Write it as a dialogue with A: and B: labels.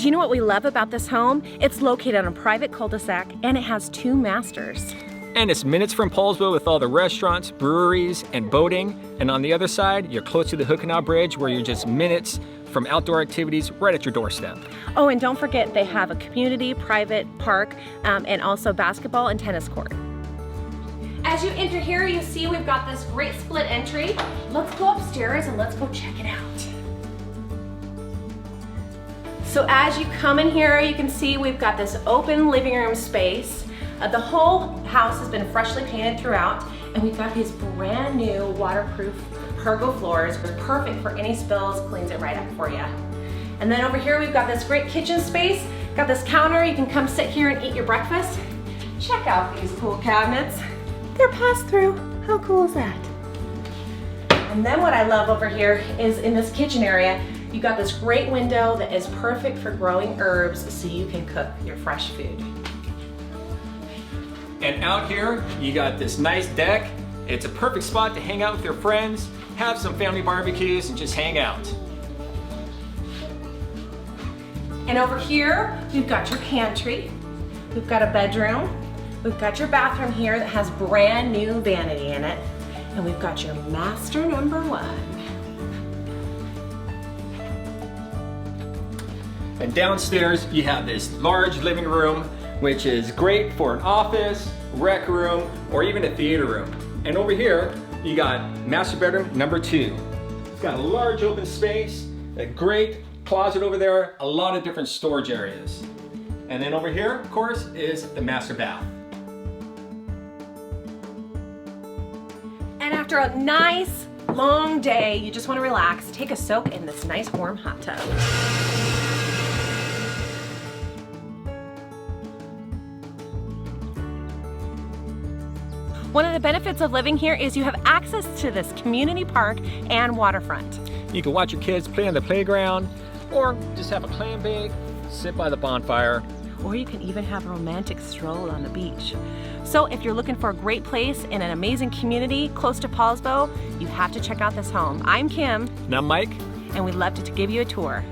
A: Do you know what we love about this home? It's located on a private cul-de-sac and it has 2 masters.
B: And it's minutes from Poulsbo with all the restaurants, breweries, and boating. And on the other side, you're close to the Hood Canal Bridge where you're just minutes from outdoor activities right at your doorstep.
A: Oh, and don't forget they have a community private park and also basketball and tennis court. As you enter here, you see we've got this great split entry. Let's go upstairs and let's go check it out. So as you come in here, you can see we've got this open living room space. The whole house has been freshly painted throughout, and we've got these brand new waterproof pergo floors. They're perfect for any spills, cleans it right up for you. And then over here, we've got this great kitchen space. Got this counter, you can come sit here and eat your breakfast. Check out these cool cabinets. They're pass-through. How cool is that? And then what I love over here is in this kitchen area, you got this great window that is perfect for growing herbs so you can cook your fresh food.
B: And out here, you got this nice deck. It's a perfect spot to hang out with your friends, have some family barbecues, and just hang out.
A: And over here, we've got your pantry. We've got a bedroom. We've got your bathroom here that has brand new vanity in it. And we've got your master number 1.
B: And downstairs, you have this large living room, which is great for an office, rec room, or even a theater room. And over here, you got master bedroom number 2. It's got a large open space, a great closet over there, a lot of different storage areas. And then over here, of course, is the master bath.
A: And after a nice, long day, you just want to relax, take a soak in this nice warm hot tub. One of the benefits of living here is you have access to this community park and waterfront.
B: You can watch your kids play on the playground, or just have a clam bake, sit by the bonfire.
A: Or you can even have a romantic stroll on the beach. So if you're looking for a great place in an amazing community close to Poulsbo, you have to check out this home. I'm Kim.
B: And I'm Mike.
A: And we'd love to give you a tour.